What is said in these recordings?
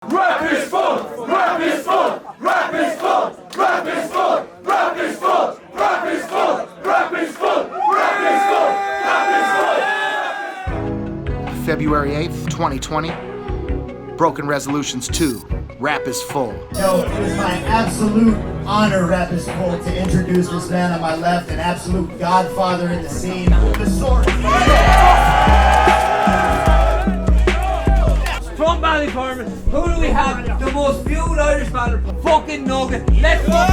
Rap is fun! Rap is fun! Rap is fun! Rap is fun! Rap is fun! Rap is fun! Rap is fun! Rap is fun! Rap is fun! February 8th, 2020. Broken Resolutions 2. Rap is full. So it is my absolute honor, Rap is full, to introduce this man on my left, an absolute godfather in the scene, the Saurus. From Ballyfermot, who do we have? The most viewed Irish batter, fucking Nugget. Let's go!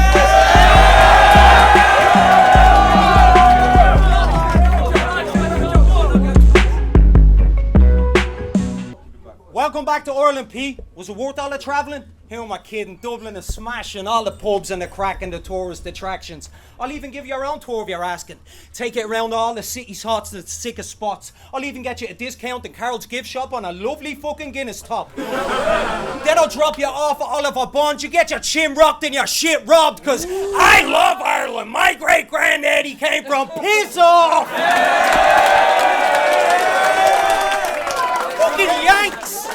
Welcome back to Ireland, P. Was it worth all the travelling? Who am I kidding? Dublin is smashing all the pubs and the crack and the tourist attractions. I'll even give you your own tour if you're asking. Take it around all the city's hots and the sickest spots. I'll even get you a discount in Carol's gift shop on a lovely fucking Guinness top. Then I'll drop you off at Oliver Bond. You get your chin rocked and your shit robbed, cause I love Ireland. My great granddaddy came from piss off! Fucking Yanks!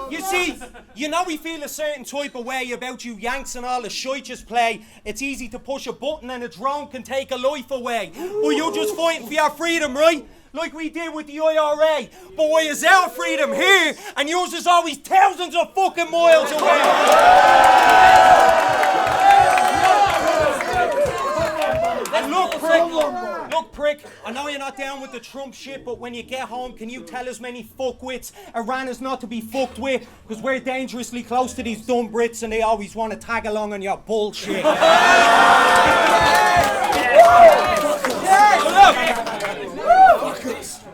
You see, you know we feel a certain type of way about you Yanks and all the shite you play. It's easy to push a button and a drone can take a life away. But you're just fighting for your freedom, right? Like we did with the IRA. But why is our freedom here and yours is always thousands of fucking miles away? And look, prick, I know you're not down with the Trump shit, but when you get home, can you tell us many fuckwits Iran is not to be fucked with? Because we're dangerously close to these dumb Brits and they always want to tag along on your bullshit.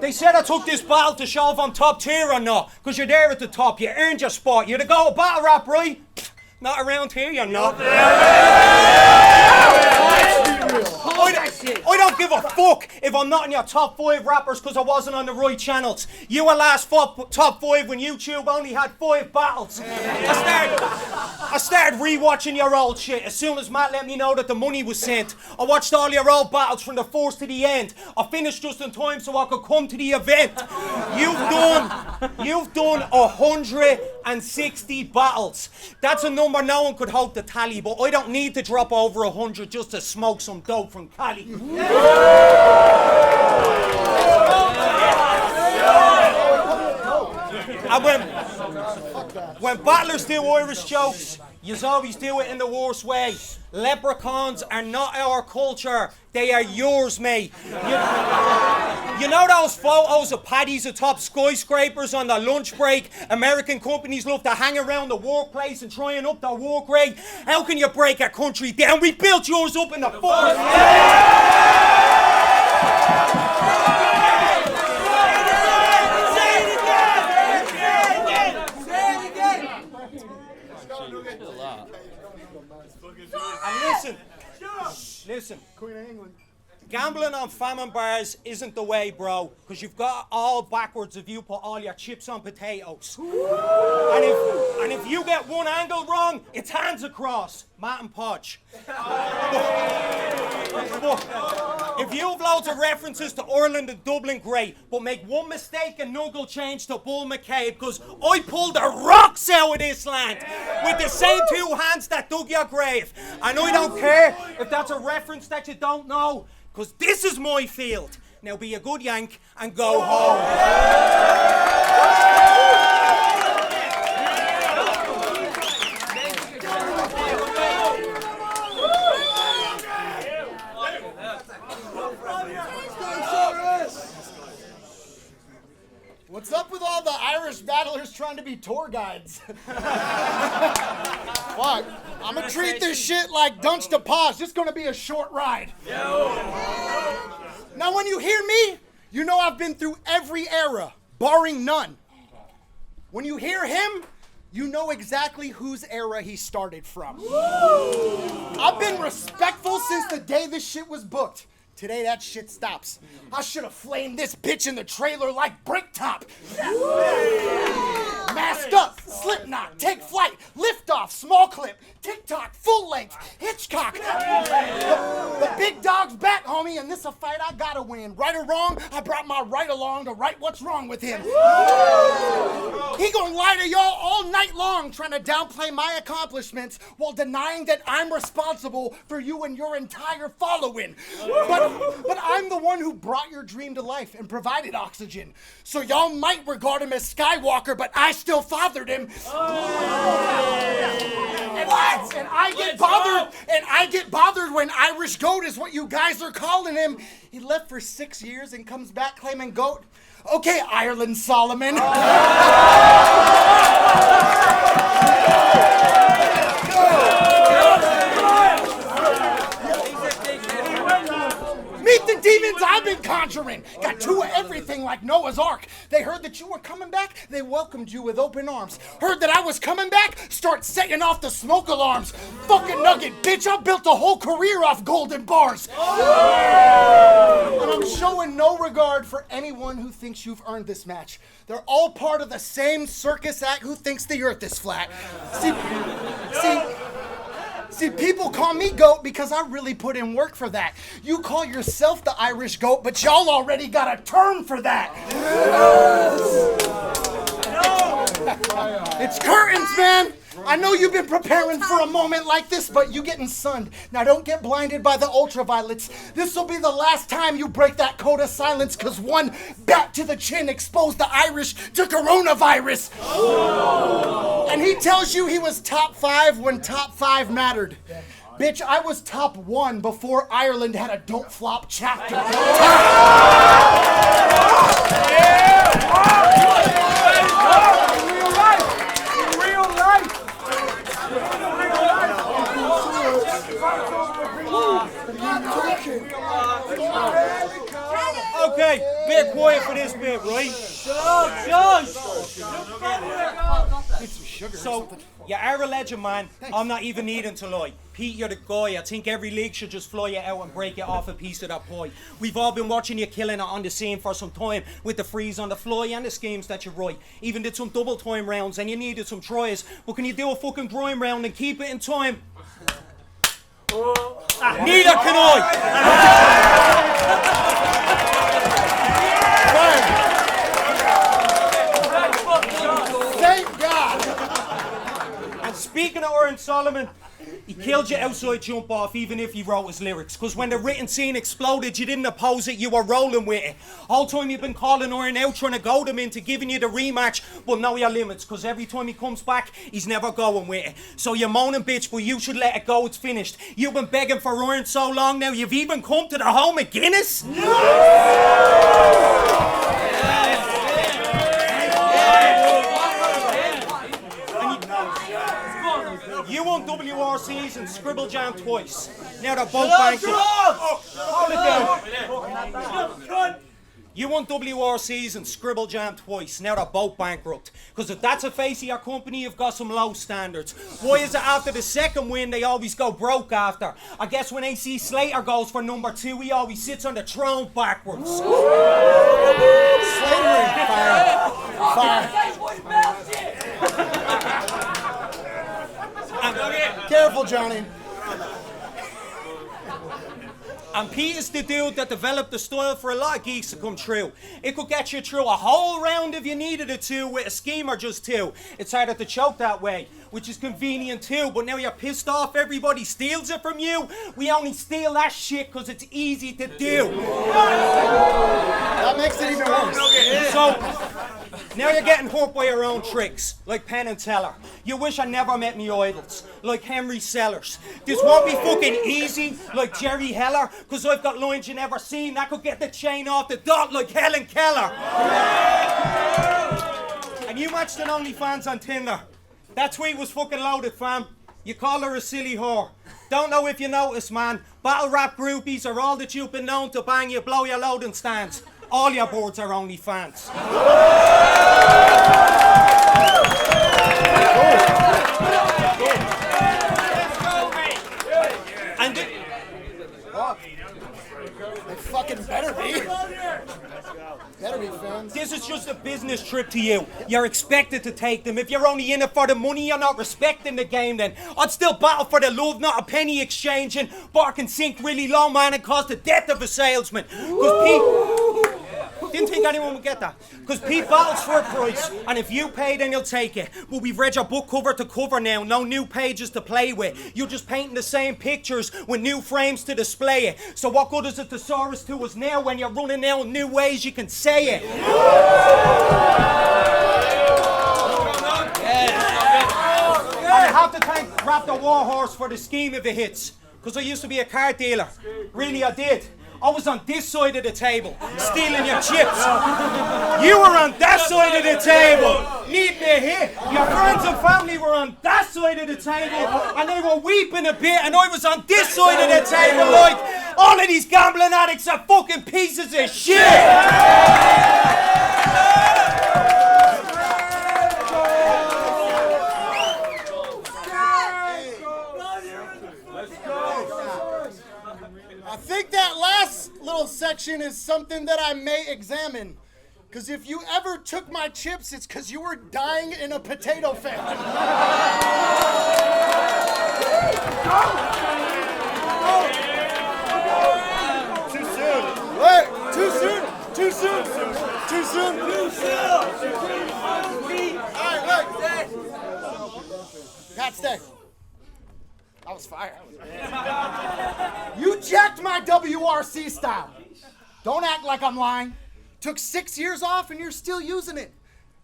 They said I took this battle to show if I'm top tier or not, because you're there at the top, you earned your spot, you're the go battle rap, right? Not around here, you're not. I don't give a fuck if I'm not in your top 5 rappers because I wasn't on the right channels. You were last top 5 when YouTube only had 5 battles. I started rewatching your old shit as soon as Matt let me know that the money was sent. I watched all your old battles from the first to the end. I finished just in time so I could come to the event. You've done 160 battles. That's a number no one could hope to tally, but I don't need to drop over 100 just to smoke some dope from Cali. And when battlers do Irish jokes, yous always do it in the worst way. Leprechauns are not our culture, they are yours, mate. You know those photos of paddies atop skyscrapers on their lunch break? American companies love to hang around the workplace and try and up their work rate. How can you break a country down? We built yours up in the forest. And listen, Queen of England. Gambling on famine bars isn't the way, bro, because you've got all backwards if you put all your chips on potatoes. And if you get one angle wrong, it's hands across, Matt and Podge. But if you have loads of references to Ireland and Dublin, great, but make one mistake and Nugget change to Bull McCabe, because I pulled the rocks out of this land with the same 2 hands that dug your grave. And I don't care if that's a reference that you don't know, because this is my field. Now be a good Yank and go home. What's up with all the Irish battlers trying to be tour guides? Fuck, I'm gonna treat this shit like Dunsh to Pause. Just gonna be a short ride. Now when you hear me, you know I've been through every era, barring none. When you hear him, you know exactly whose era he started from. I've been respectful since the day this shit was booked. Today that shit stops. I should have flamed this bitch in the trailer like Bricktop. Masked up, Slipknot, take flight, lift off, small clip, TikTok, full length, Hitchcock. The big dog's back, homie, and this a fight I gotta win. Right or wrong, I brought my right along to right what's wrong with him. He gonna lie to y'all all night long, trying to downplay my accomplishments while denying that I'm responsible for you and your entire following. But I'm the one who brought your dream to life and provided oxygen. So y'all might regard him as Skywalker, but I still fathered him. And I get bothered when Irish goat is what you guys are calling him. He left for 6 years and comes back claiming goat. Okay, Ireland Solomon. Meet the demons I've been conjuring. Got two of everything like Noah's Ark. They heard that you were coming back. They welcomed you with open arms. Heard that I was coming back. Start setting off the smoke alarms. Fucking Nugget, bitch, I built a whole career off golden bars. And I'm showing no regard for anyone who thinks you've earned this match. They're all part of the same circus act who thinks the earth is flat. See, people call me goat because I really put in work for that. You call yourself the Irish goat, but y'all already got a term for that. It's curtains, man. I know you've been preparing for a moment like this, but you getting sunned. Now don't get blinded by the ultraviolets. This will be the last time you break that code of silence, cause one bat to the chin exposed the Irish to coronavirus. And he tells you he was top 5 when top 5 mattered. Bitch, I was top 1 before Ireland had a don't flop chapter. Okay, bit quiet for this bit, right? So, you are a legend, man. I'm not even needing to lie. Pete, you're the guy. I think every league should just fly you out and break you off a piece of that pie. We've all been watching you killing it on the scene for some time with the freeze on the fly and the schemes that you write. Even did some double time rounds and you needed some tries. But can you do a fucking grime round and keep it in time? Neither can I! Thank God! And speaking of Oren Solomon, he killed you outside jump off even if he wrote his lyrics. Cause when the written scene exploded, you didn't oppose it, you were rolling with it. All time you've been calling Oren out, trying to goad him into giving you the rematch, but know your limits, cause every time he comes back, he's never going with it. So you're moaning, bitch, but you should let it go, it's finished. You've been begging for Oren so long now, you've even come to the home of Guinness? You won WRCs and Scribble Jam twice. Now they're both bankrupt. Hold it down. You won WRCs and Scribble Jam twice. Now they're both bankrupt. Because if that's a face of your company, you've got some low standards. Why is it after the second win they always go broke after? I guess when AC Slater goes for number 2, he always sits on the throne backwards. Slavery. Fire. Careful, Johnny. And Pete is the dude that developed the style for a lot of geeks to come true. It could get you through a whole round if you needed it to, with a scheme or just 2. It's harder to choke that way, which is convenient too, but now you're pissed off everybody steals it from you. We only steal that shit because it's easy to do. That makes it even worse. So, now you're getting hurt by your own tricks, like Penn and Teller. You wish I never met me idols, like Henry Sellers. This won't be fucking easy, like Jerry Heller, because I've got lines you never seen that could get the chain off the dot like Helen Keller. And you matched an OnlyFans on Tinder. That tweet was fucking loaded, fam. You call her a silly whore. Don't know if you noticed, man. Battle rap groupies are all that you've been known to bang you, blow your loading stands. All your boards are OnlyFans. And They fucking better be. Better be, fans. this is just a business trip to you. You're expected to take them. If you're only in it for the money, you're not respecting the game then. I'd still battle for the love, not a penny exchanging. Bark and sink really low, man, and cause the death of a salesman. Because Pete... Didn't think anyone would get that. Because Pete battles for a price, and if you pay, then you'll take it. But we've read your book cover to cover now, no new pages to play with. You're just painting the same pictures with new frames to display it. So what good is it to Saurus to us now when you're running out new ways you can say it? And I have to thank Raptor Warhorse for the scheme of the hits. Because I used to be a car dealer. Really, I did. I was on this side of the table, stealing your chips. You were on that side of the table, needing a hit. Your friends and family were on that side of the table, and they were weeping a bit, and I was on this side of the table like, all of these gambling addicts are fucking pieces of shit. I think that last little section is something that I may examine. Because if you ever took my chips, it's because you were dying in a potato famine. Too soon. Wait, too soon? Too soon? Too soon? Too soon? All right, look. Pat, stay. That was fire. You jacked my WRC style. Don't act like I'm lying. Took 6 years off and you're still using it.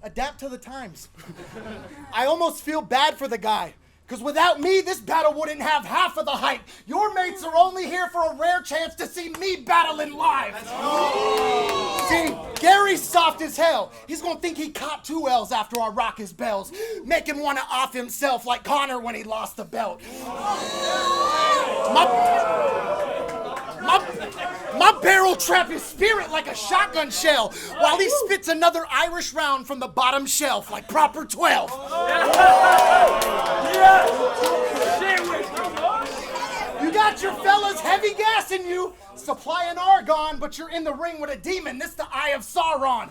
Adapt to the times. I almost feel bad for the guy. Because without me, this battle wouldn't have half of the hype. Your mates are only here for a rare chance to see me battling live. See, Gary's soft as hell. He's gonna think he caught 2 L's after I rock his bells. Make him wanna off himself like Connor when he lost the belt. My barrel trap his spirit like a shotgun shell while he spits another Irish round from the bottom shelf like proper 12. You got your fellas heavy gas in you, supplying argon, but you're in the ring with a demon. This the Eye of Sauron.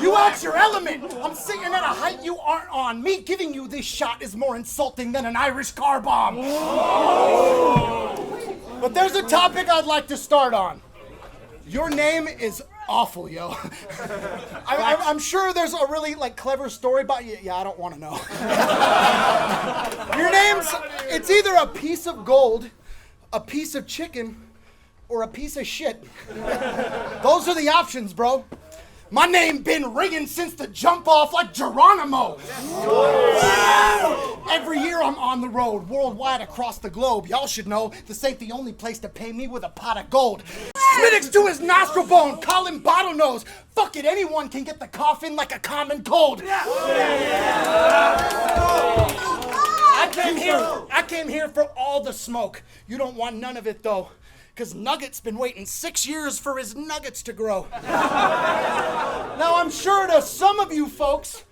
You out your element. I'm sitting at a height you aren't on. Me giving you this shot is more insulting than an Irish car bomb. But there's a topic I'd like to start on. Your name is awful, yo. I'm sure there's a really clever story about you. Yeah, I don't want to know. Your name's, it's either a piece of gold, a piece of chicken, or a piece of shit. Those are the options, bro. My name been ringing since the jump off like Geronimo. Every year I'm on the road, worldwide across the globe. Y'all should know this ain't the only place to pay me with a pot of gold. Smittix to his nostril bone, call him bottlenose. Fuck it, anyone can get the cough in like a common cold. I came here for all the smoke. You don't want none of it though. Because Nugget's been waiting 6 years for his nuggets to grow. Now, I'm sure to some of you folks,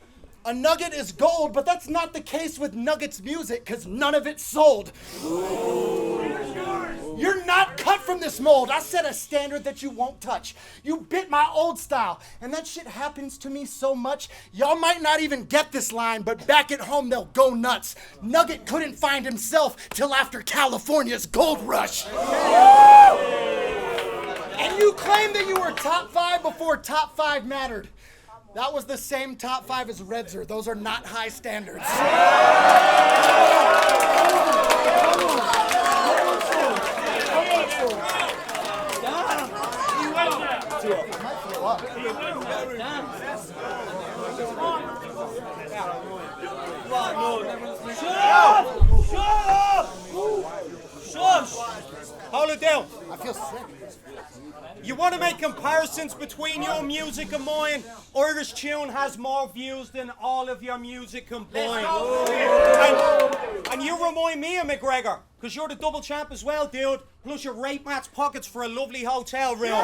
a nugget is gold, but that's not the case with Nugget's music, because none of it's sold. You're not cut from this mold. I set a standard that you won't touch. You bit my old style, and that shit happens to me so much, y'all might not even get this line, but back at home, they'll go nuts. Nugget couldn't find himself till after California's gold rush. And you claim that you were top 5 before top 5 mattered. That was the same top 5 as Redzer. Those are not high standards. Hold it down. I feel sick. You want to make comparisons between your music and mine? Irish Tune has more views than all of your music combined. And you remind me of McGregor, because you're the double champ as well, dude. Plus you rape Matt's pockets for a lovely hotel room.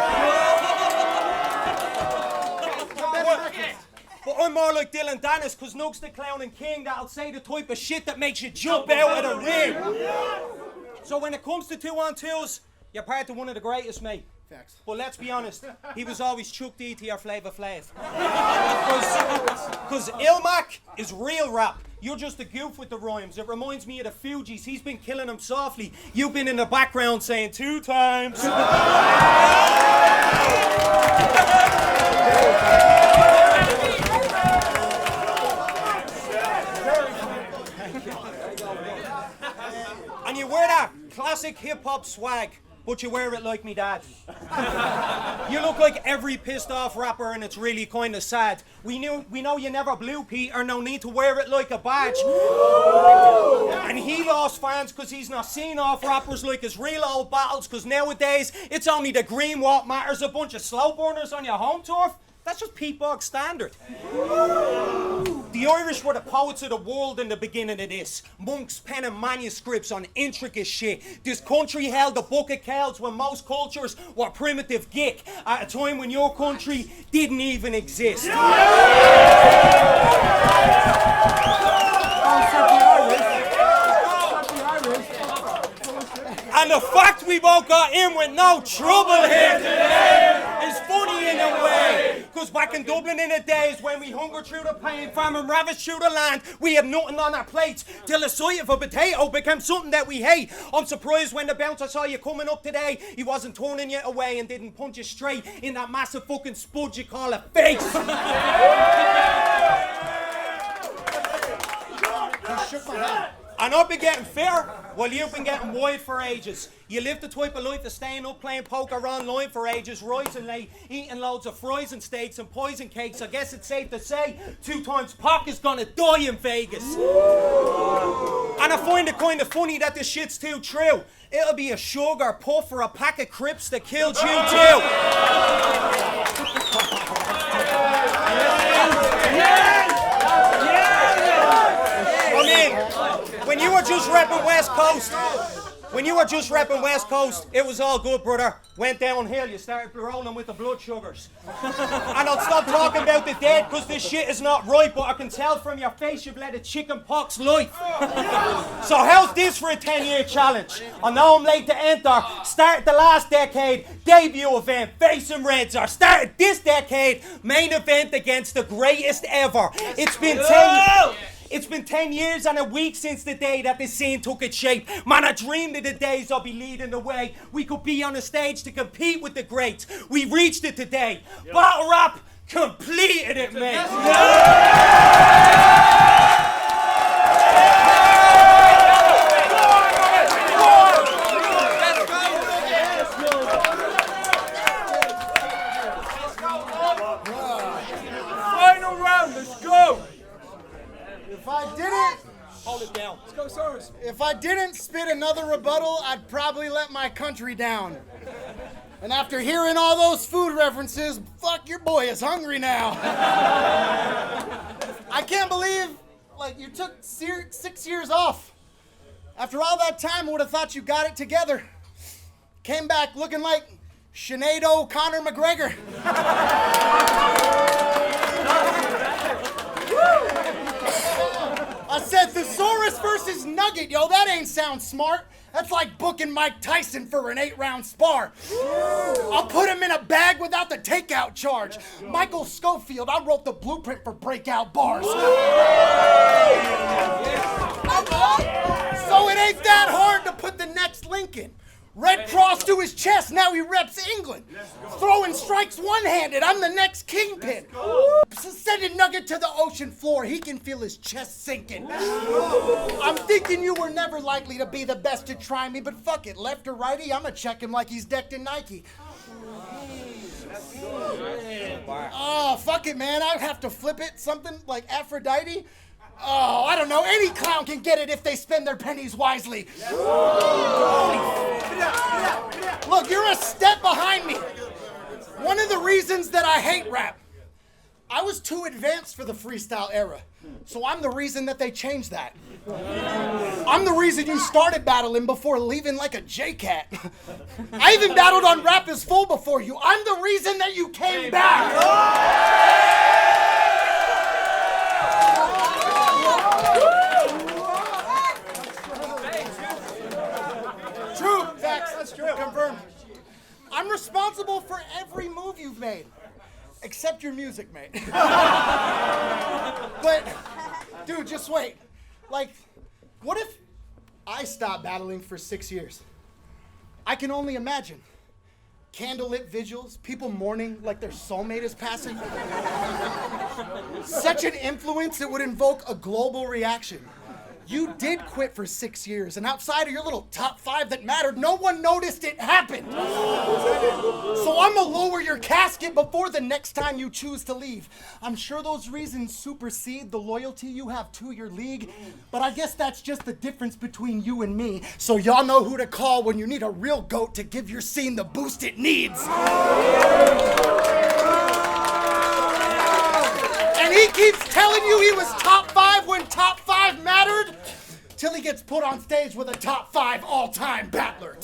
But I'm more like Dylan Dennis, because Nug's the clown and king that'll say the type of shit that makes you jump out of the ring. So when it comes to 2-on-2s, you're part of one of the greatest, mate. Facts. But let's be honest, he was always Chuck D to your Flavor Flav. Because Ilmac is real rap. You're just a goof with the rhymes. It reminds me of the Fugees. He's been killing them softly. You've been in the background saying 2 times. And you wear that classic hip-hop swag, but you wear it like me dad. You look like every pissed off rapper and it's really kind of sad. We know you never blew, Peter, no need to wear it like a badge. And he lost fans because he's not seen off rappers like his real old battles, because nowadays it's only the green what matters, a bunch of slow burners on your home turf. That's just Pete Boggs standard. The Irish were the poets of the world in the beginning of this. Monks penning manuscripts on intricate shit. This country held a book of kells when most cultures were primitive gick at a time when your country didn't even exist. And the fact we both got in with no trouble here today is funny in a way. Because back in Dublin in the days when we hungered through the pain, famine ravaged through the land, we had nothing on our plates till the sight of a potato became something that we hate. I'm surprised when the bouncer saw you coming up today, he wasn't turning you away and didn't punch you straight in that massive fucking spud you call a face. He shook my hand. And I've been getting fair while you've been getting wide for ages. You live the type of life of staying up playing poker online for ages, rising late, eating loads of fries and steaks and poison cakes. I guess it's safe to say 2 times Pac is gonna die in Vegas. And I find it kind of funny that this shit's too true. It'll be a sugar puff or a pack of Crips that killed you too. When you were just repping West Coast, it was all good, brother. Went downhill, you started rolling with the blood sugars. And I'll stop talking about the dead, because this shit is not right, but I can tell from your face you've led a chicken pox life. So how's this for a 10-year challenge? I know I'm late to enter. Started the last decade, debut event, facing Reds. Or started this decade, main event against the greatest ever. It's been 10 years and a week since the day that this scene took its shape. Man, I dreamed of the days I'll be leading the way. We could be on a stage to compete with the greats. We reached it today. Yep. Battle rap completed it, mate. Final round, let's go! If I didn't... Hold it down. Let's go, Saurus. If I didn't spit another rebuttal, I'd probably let my country down. And after hearing all those food references, fuck, your boy is hungry now. I can't believe, you took 6 years off. After all that time, I would have thought you got it together. Came back looking like Sinead O'Connor McGregor. I said Thesaurus versus Nugget, yo, that ain't sound smart. That's like booking Mike Tyson for an 8-round spar. I'll put him in a bag without the takeout charge. Michael Schofield, I wrote the blueprint for breakout bars. So it ain't that hard to put the next link in. Red cross to his chest, now he reps England. Throwing strikes one-handed, I'm the next kingpin. Sending Nugget to the ocean floor, he can feel his chest sinking. I'm thinking you were never likely to be the best to try me, but fuck it, left or righty, I'ma check him like he's decked in Nike. Oh, fuck it, man, I'd have to flip it, something like Aphrodite. Oh, I don't know. Any clown can get it if they spend their pennies wisely. Look, you're a step behind me. One of the reasons that I hate rap, I was too advanced for the freestyle era. So I'm the reason that they changed that. I'm the reason you started battling before leaving like a J-Cat. I even battled on Rap is Full before you. I'm the reason that you came back. True, facts, that's true, confirmed. I'm responsible accept your music, mate. But, dude, just wait. Like, what if I stopped battling for 6 years? I can only imagine. Candlelit vigils, people mourning like their soulmate is passing. Such an influence that would invoke a global reaction. You did quit for 6 years, and outside of your little top 5 that mattered, no one noticed it happened. So I'm gonna lower your casket before the next time you choose to leave. I'm sure those reasons supersede the loyalty you have to your league, but I guess that's just the difference between you and me. So y'all know who to call when you need a real goat to give your scene the boost it needs. And he keeps telling you he was top 5 when top 5 mattered, till he gets put on stage with a top 5 all-time battler.